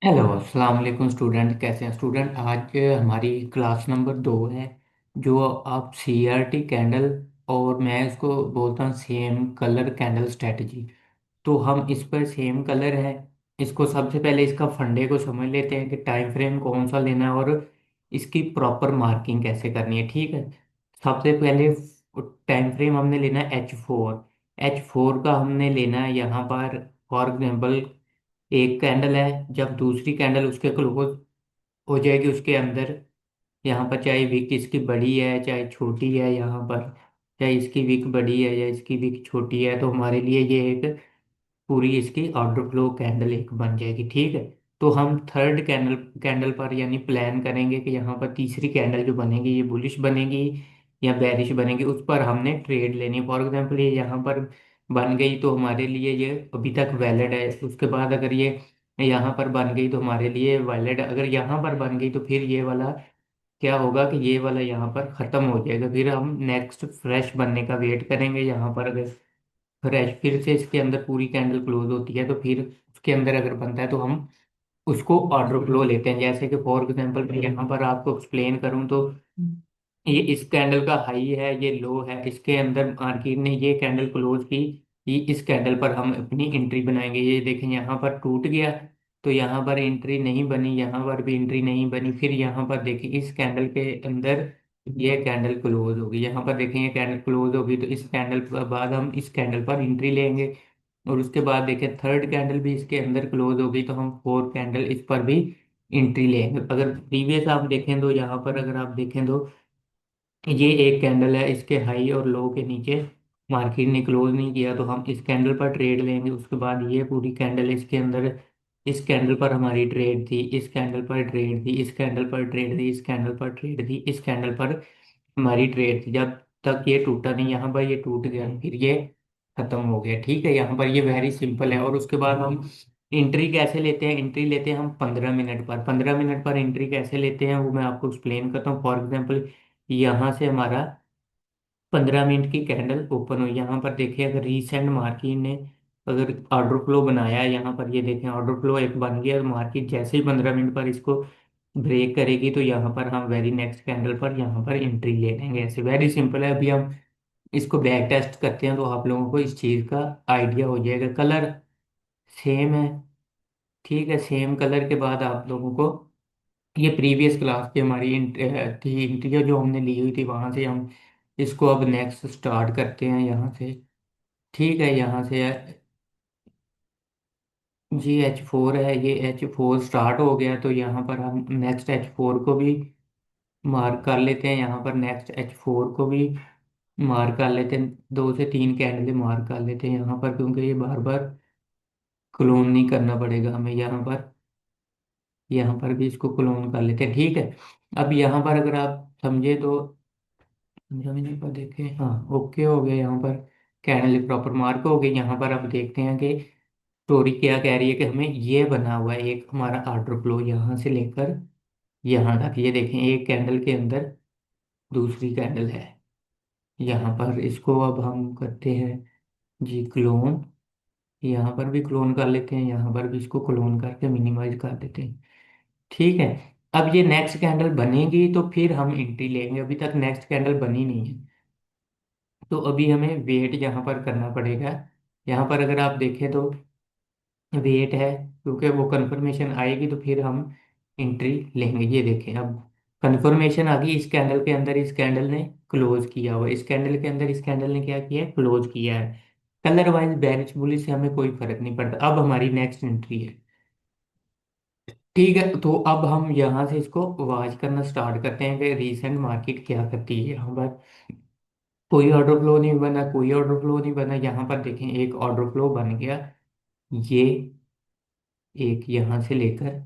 Hello अस्सलाम वालेकुम student. कैसे हैं स्टूडेंट? आज हमारी क्लास नंबर 2 है। जो आप सीआरटी कैंडल और मैं इसको बोलता हूँ सेम कलर कैंडल स्ट्रेटजी। तो हम इस पर सेम कलर है। इसको सबसे पहले इसका फंडे को समझ लेते हैं कि टाइम फ्रेम कौन सा लेना है और इसकी प्रॉपर मार्किंग कैसे करनी है। ठीक है। सबसे पहले टाइम फ्रेम हमने लेना है H4। H4 का हमने लेना है यहाँ पर। फॉर एग्जाम्पल एक कैंडल है, जब दूसरी कैंडल उसके क्लोज हो जाएगी उसके अंदर, यहाँ पर चाहे विक इसकी बड़ी है चाहे छोटी है, यहाँ पर चाहे इसकी विक बड़ी है या इसकी विक छोटी है, तो हमारे लिए ये एक पूरी इसकी आउटर फ्लो कैंडल एक बन जाएगी। ठीक है। तो हम थर्ड कैंडल कैंडल पर यानी प्लान करेंगे कि यहाँ पर तीसरी कैंडल जो बनेगी ये बुलिश बनेगी या बेरिश बनेगी, उस पर हमने ट्रेड लेनी है। फॉर एग्जांपल ये यहाँ पर बन गई तो हमारे लिए ये अभी तक वैलिड है। उसके बाद अगर ये यहाँ पर बन गई तो हमारे लिए वैलिड है। अगर यहाँ पर बन गई तो फिर ये वाला क्या होगा कि ये वाला यहाँ पर ख़त्म हो जाएगा। फिर हम नेक्स्ट फ्रेश बनने का वेट करेंगे। यहाँ पर अगर फ्रेश फिर से इसके अंदर पूरी कैंडल क्लोज होती है तो फिर उसके अंदर अगर बनता है तो हम उसको ऑर्डर फ्लो लेते हैं। जैसे कि फॉर एग्जांपल मैं यहाँ पर आपको एक्सप्लेन करूँ तो ये इस कैंडल का हाई है, ये लो है, इसके अंदर मार्केट ने ये कैंडल क्लोज की। ये इस कैंडल पर हम अपनी एंट्री बनाएंगे। ये देखें यहाँ पर टूट गया तो यहाँ पर एंट्री नहीं बनी, यहाँ पर भी एंट्री नहीं बनी। फिर यहाँ पर देखिए इस कैंडल के अंदर ये कैंडल क्लोज होगी। यहाँ पर देखें ये कैंडल क्लोज होगी तो इस कैंडल के बाद हम इस कैंडल पर एंट्री लेंगे। और उसके बाद देखें थर्ड कैंडल भी इसके अंदर क्लोज होगी तो हम फोर्थ कैंडल इस पर भी एंट्री लेंगे। अगर प्रीवियस आप देखें तो यहाँ पर अगर आप देखें तो ये एक कैंडल है, इसके हाई और लो के नीचे मार्केट ने क्लोज नहीं किया तो हम इस कैंडल पर ट्रेड लेंगे। उसके बाद ये पूरी कैंडल इसके अंदर, इस कैंडल पर हमारी ट्रेड थी, इस कैंडल पर ट्रेड थी, इस कैंडल पर ट्रेड थी, इस कैंडल पर ट्रेड थी, इस कैंडल पर हमारी ट्रेड थी, जब तक ये टूटा नहीं। यहाँ पर ये टूट गया फिर ये खत्म हो गया। ठीक है। यहाँ पर ये वेरी सिंपल है। और उसके बाद हम एंट्री कैसे लेते हैं? एंट्री लेते हैं हम 15 मिनट पर। 15 मिनट पर एंट्री कैसे लेते हैं वो मैं आपको एक्सप्लेन करता हूँ। फॉर एग्जाम्पल यहाँ से हमारा 15 मिनट की कैंडल ओपन हुई। यहाँ पर देखिए अगर रिसेंट मार्केट ने अगर ऑर्डर फ्लो बनाया है, यहाँ पर ये देखें ऑर्डर फ्लो एक बन गया, तो मार्केट जैसे ही 15 मिनट पर इसको ब्रेक करेगी तो यहाँ पर हम वेरी नेक्स्ट कैंडल पर यहाँ पर एंट्री ले लेंगे। ऐसे वेरी सिंपल है। अभी हम इसको बैक टेस्ट करते हैं तो आप लोगों को इस चीज़ का आइडिया हो जाएगा। कलर सेम है। ठीक है। सेम कलर के बाद आप लोगों को ये प्रीवियस क्लास की हमारी थी इंटीरियर जो हमने ली हुई थी, वहां से हम इसको अब नेक्स्ट स्टार्ट करते हैं यहाँ से। ठीक है। यहाँ से जी H4 है, ये H4 स्टार्ट हो गया तो यहाँ पर हम नेक्स्ट H4 को भी मार्क कर लेते हैं। यहाँ पर नेक्स्ट H4 को भी मार्क कर लेते हैं। 2 से 3 कैंडल मार्क कर लेते हैं यहाँ पर, क्योंकि ये बार बार क्लोन नहीं करना पड़ेगा हमें। यहाँ पर भी इसको क्लोन कर लेते हैं। ठीक है। अब यहाँ पर अगर आप समझे तो 15 मिनट पर देखें, हाँ ओके हो गया। यहाँ पर कैंडल प्रॉपर मार्क हो गई। यहाँ पर अब देखते हैं कि स्टोरी क्या कह रही है कि हमें ये बना हुआ है एक हमारा आर्डर फ्लो यहाँ से लेकर यहाँ तक। ये देखें एक कैंडल के अंदर दूसरी कैंडल है। यहाँ पर इसको अब हम करते हैं जी क्लोन। यहाँ पर भी क्लोन कर लेते हैं, यहाँ पर भी इसको क्लोन करके मिनिमाइज कर देते हैं। ठीक है। अब ये नेक्स्ट कैंडल बनेगी तो फिर हम एंट्री लेंगे। अभी तक नेक्स्ट कैंडल बनी नहीं है तो अभी हमें वेट यहाँ पर करना पड़ेगा। यहाँ पर अगर आप देखें तो वेट है, क्योंकि वो कंफर्मेशन आएगी तो फिर हम एंट्री लेंगे। ये देखें अब कंफर्मेशन आ गई। इस कैंडल के अंदर इस कैंडल ने क्लोज किया हुआ, इस कैंडल के अंदर इस कैंडल ने क्या किया है? क्लोज किया है। कलर वाइज बेरिश बुलिश से हमें कोई फर्क नहीं पड़ता। अब हमारी नेक्स्ट एंट्री है। ठीक है। तो अब हम यहाँ से इसको वॉच करना स्टार्ट करते हैं कि रीसेंट मार्केट क्या करती है। यहाँ पर कोई ऑर्डर फ्लो नहीं बना, कोई ऑर्डर फ्लो नहीं बना। यहाँ पर देखें एक ऑर्डर फ्लो बन गया। ये एक यहाँ से लेकर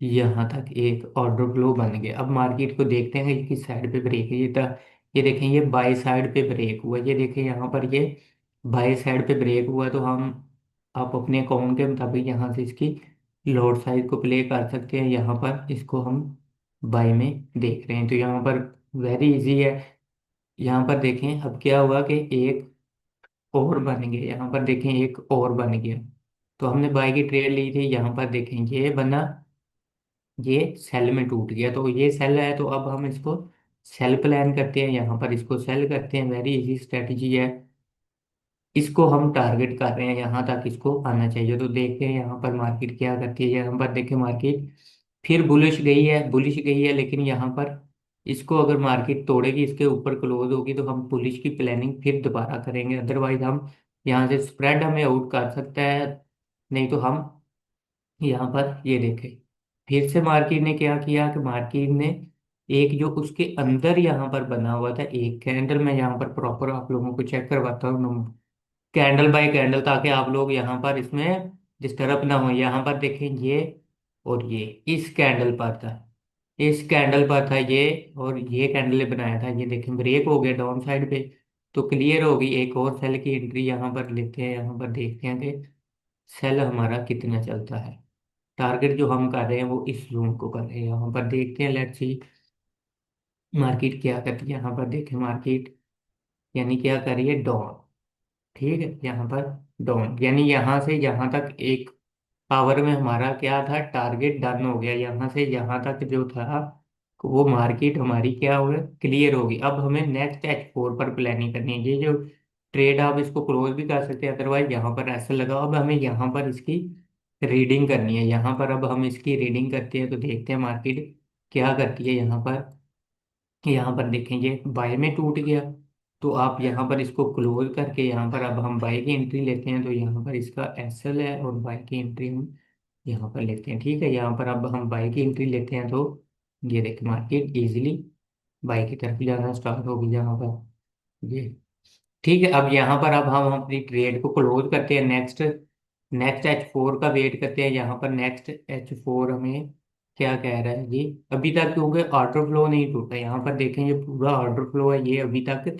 यहाँ तक एक ऑर्डर फ्लो बन गया। अब मार्केट को देखते हैं कि किस साइड पे ब्रेक है। ये देखें ये बाई साइड पे ब्रेक हुआ। ये देखें यहाँ पर ये बाई साइड पे ब्रेक हुआ तो हम आप अपने अकाउंट के मुताबिक यहाँ से इसकी लोड साइज को प्ले कर सकते हैं। यहाँ पर इसको हम बाई में देख रहे हैं तो यहाँ पर वेरी इजी है। यहाँ पर देखें अब क्या हुआ कि एक और बन गया। यहाँ पर देखें एक और बन गया। तो हमने बाई की ट्रेड ली थी, यहाँ पर देखें ये बना, ये सेल में टूट गया, तो ये सेल है, तो अब हम इसको सेल प्लान करते हैं, यहाँ पर इसको सेल करते हैं, वेरी इजी स्ट्रेटजी है। इसको हम टारगेट कर रहे हैं, यहाँ तक इसको आना चाहिए, तो देखते हैं यहाँ पर मार्केट क्या करती है। यहाँ पर देखें मार्केट फिर बुलिश गई है, बुलिश गई है, लेकिन यहाँ पर इसको अगर मार्केट तोड़ेगी, इसके ऊपर क्लोज होगी, तो हम बुलिश की प्लानिंग फिर दोबारा करेंगे, अदरवाइज हम यहाँ से स्प्रेड हमें आउट कर सकता है। नहीं तो हम यहाँ पर ये देखें, फिर से मार्केट ने क्या किया कि मार्केट ने एक जो उसके अंदर यहाँ पर बना हुआ था एक कैंडल, मैं यहाँ पर प्रॉपर आप लोगों को चेक करवाता हूँ कैंडल बाय कैंडल, ताकि आप लोग यहाँ पर इसमें डिस्टर्ब ना हो। यहाँ पर देखें ये, और ये इस कैंडल पर था, इस कैंडल पर था ये, और ये कैंडल बनाया था, ये देखें ब्रेक हो गया डाउन साइड पे, तो क्लियर होगी। एक और सेल की एंट्री यहाँ पर लेते हैं, यहाँ पर देखते हैं कि सेल हमारा कितना चलता है। टारगेट जो हम कर रहे हैं वो इस जोन को कर रहे हैं, यहाँ पर देखते हैं, लेट्स सी मार्केट क्या करती है। यहाँ पर देखें मार्केट यानी क्या कर रही है, डाउन। ठीक है, यहाँ पर डाउन, यानी यहाँ से यहाँ तक एक पावर में हमारा क्या था, टारगेट डन हो गया, यहाँ से यहाँ तक जो था वो मार्केट हमारी क्या हो गया, क्लियर होगी। अब हमें नेक्स्ट H4 पर प्लानिंग करनी है। ये जो ट्रेड आप इसको क्लोज भी कर सकते हैं, अदरवाइज यहाँ पर ऐसा लगा। अब हमें यहाँ पर इसकी रीडिंग करनी है, यहाँ पर अब हम इसकी रीडिंग करते हैं, तो देखते हैं मार्केट क्या करती है। यहाँ पर, यहाँ पर देखें ये बाय में टूट गया, तो आप यहाँ पर इसको क्लोज करके यहाँ पर अब हम बाय की एंट्री लेते हैं, तो यहाँ पर इसका एसएल है और बाय की एंट्री हम यहाँ पर लेते हैं। ठीक है, यहाँ पर अब हम बाय की एंट्री लेते हैं, तो ये देखें मार्केट इजीली बाय की तरफ जाना स्टार्ट होगी यहाँ पर ये। ठीक है, अब यहाँ पर अब हम अपनी ट्रेड को क्लोज करते हैं, नेक्स्ट नेक्स्ट H4 का वेट करते हैं। यहाँ पर नेक्स्ट H4 हमें क्या कह रहा है जी, अभी तक क्योंकि ऑर्डर फ्लो नहीं टूटा, यहाँ पर देखें ये पूरा ऑर्डर फ्लो है, ये अभी तक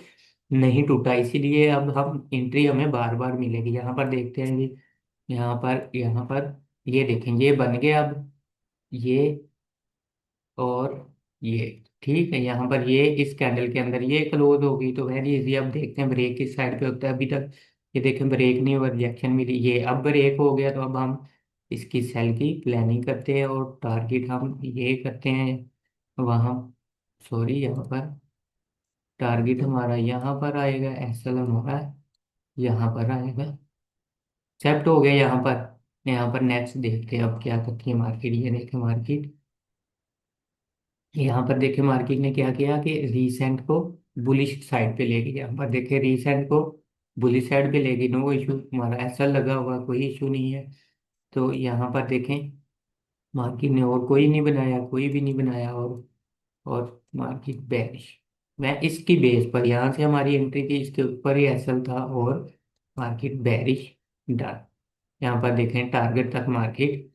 नहीं टूटा, इसीलिए अब हम एंट्री हमें बार बार मिलेगी। यहाँ पर देखते हैं जी, यहाँ पर ये देखें ये बन गया अब ये, और ये ठीक है, यहाँ पर ये इस कैंडल के अंदर ये क्लोज होगी, तो वेरी इजी। अब देखते हैं ब्रेक किस साइड पे होता है, अभी तक ये देखें ब्रेक नहीं हुआ, रिजेक्शन मिली, ये अब ब्रेक हो गया, तो अब हम इसकी सेल की प्लानिंग करते हैं और टारगेट हम ये करते हैं वहाँ, सॉरी यहाँ पर टारगेट हमारा यहाँ पर आएगा, एसएल हमारा यहाँ पर आएगा, सेट हो गया यहाँ पर। यहाँ पर नेक्स्ट देखते हैं अब क्या करती है मार्केट, ये देखें मार्केट, यहाँ पर देखे मार्केट ने क्या किया कि रीसेंट को बुलिश साइड पे ले गया, यहाँ पर देखे रीसेंट को बुलिश साइड पे ले गई, नो इशू, हमारा ऐसा लगा हुआ कोई इशू नहीं है। तो यहाँ पर देखें मार्केट ने और कोई नहीं बनाया, कोई भी नहीं बनाया, और मार्केट बेरिश, मैं इसकी बेस पर यहाँ से हमारी एंट्री थी, इसके ऊपर ही एसएल था, और मार्केट बेरिश डन। यहाँ पर देखें टारगेट तक मार्केट,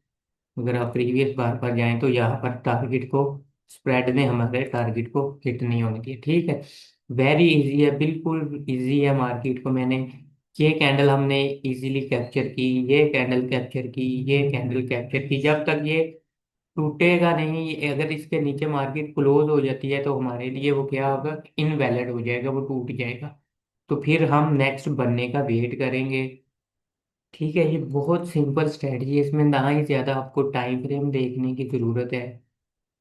अगर आप प्रीवियस बार पर जाएं तो यहाँ पर टारगेट को स्प्रेड ने हमारे टारगेट को हिट नहीं होने दिया। ठीक है, वेरी इजी है, बिल्कुल इजी है। मार्केट को मैंने ये कैंडल हमने इजीली कैप्चर की, ये कैंडल कैप्चर की, ये कैंडल कैप्चर की, जब तक ये टूटेगा नहीं, अगर इसके नीचे मार्केट क्लोज हो जाती है तो हमारे लिए वो क्या होगा, इनवैलिड हो जाएगा, वो टूट जाएगा, तो फिर हम नेक्स्ट बनने का वेट करेंगे। ठीक है, ये बहुत सिंपल स्ट्रेटजी है, इसमें ना ही ज़्यादा आपको टाइम फ्रेम देखने की ज़रूरत है,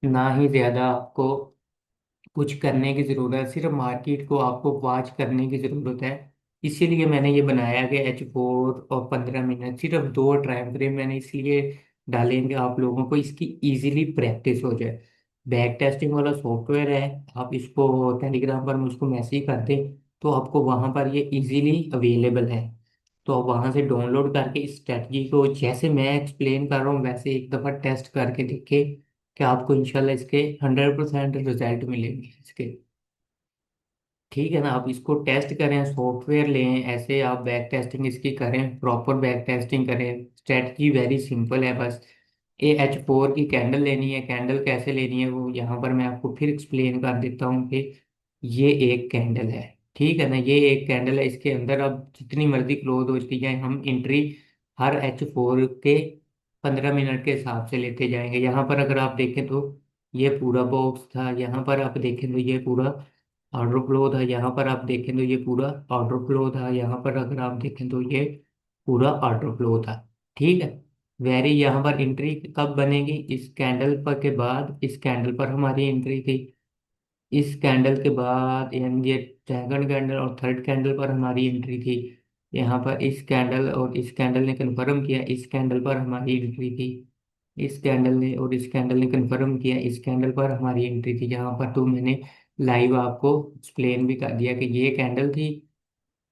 ना ही ज़्यादा आपको कुछ करने की ज़रूरत है, सिर्फ मार्केट को आपको वॉच करने की ज़रूरत है। इसीलिए मैंने ये बनाया कि H4 और 15 मिनट, सिर्फ दो टाइम फ्रेम मैंने इसलिए डालेंगे आप लोगों को, इसकी इजीली प्रैक्टिस हो जाए। बैक टेस्टिंग वाला सॉफ्टवेयर है, आप इसको टेलीग्राम पर मुझको मैसेज कर दें, तो आपको वहाँ पर ये इजीली अवेलेबल है, तो आप वहाँ से डाउनलोड करके इस स्ट्रेटजी को जैसे मैं एक्सप्लेन कर रहा हूँ वैसे एक दफ़ा टेस्ट करके देखिए, कि आपको इंशाल्लाह इसके 100% रिजल्ट मिलेंगे इसके। ठीक है ना, आप इसको टेस्ट करें, सॉफ्टवेयर लें, ऐसे आप बैक टेस्टिंग इसकी करें, प्रॉपर बैक टेस्टिंग करें। स्ट्रेटजी वेरी सिंपल है, बस H4 की कैंडल लेनी है, कैंडल कैसे लेनी है वो यहाँ पर मैं आपको फिर एक्सप्लेन कर देता हूँ कि ये एक कैंडल है। ठीक है ना, ये एक कैंडल है, इसके अंदर अब जितनी मर्जी क्लोज होती जाए, हम एंट्री हर H4 के 15 मिनट के हिसाब से लेते जाएंगे। यहाँ पर अगर आप देखें तो ये पूरा बॉक्स था, यहाँ पर आप देखें तो ये पूरा ऑर्डर फ्लो था, यहाँ पर आप देखें तो ये पूरा ऑर्डर फ्लो था, यहाँ पर अगर आप देखें तो ये पूरा ऑर्डर फ्लो था। ठीक है। वेरी यहाँ पर एंट्री कब बनेगी, इस कैंडल पर के बाद इस कैंडल पर हमारी एंट्री थी, इस कैंडल के बाद यानी ये सेकंड कैंडल और थर्ड कैंडल पर हमारी एंट्री थी। यहाँ पर इस कैंडल और इस कैंडल ने कंफर्म किया, इस कैंडल पर हमारी एंट्री थी। इस कैंडल ने और इस कैंडल ने कंफर्म किया, इस कैंडल पर हमारी एंट्री थी। यहाँ पर तो मैंने लाइव आपको एक्सप्लेन भी कर दिया कि ये कैंडल थी,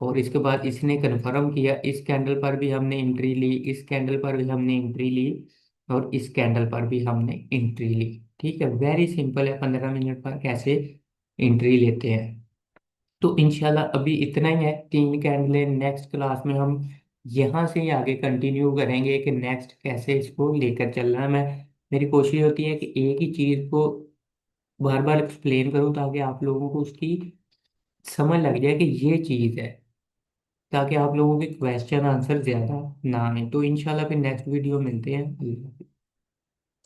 और इसके बाद इसने कंफर्म किया, इस कैंडल पर भी हमने एंट्री ली, इस कैंडल पर भी हमने एंट्री ली, और इस कैंडल पर भी हमने एंट्री ली। ठीक है, वेरी सिंपल है, 15 मिनट पर कैसे एंट्री लेते हैं। तो इंशाल्लाह अभी इतना ही है, 3 कैंडलें। नेक्स्ट क्लास में हम यहाँ से ही आगे कंटिन्यू करेंगे कि नेक्स्ट कैसे इसको लेकर चलना है। मेरी कोशिश होती है कि एक ही चीज़ को बार बार एक्सप्लेन करूँ ताकि आप लोगों को उसकी समझ लग जाए कि ये चीज़ है, ताकि आप लोगों के क्वेश्चन आंसर ज़्यादा ना आए। तो इंशाल्लाह फिर नेक्स्ट वीडियो मिलते हैं।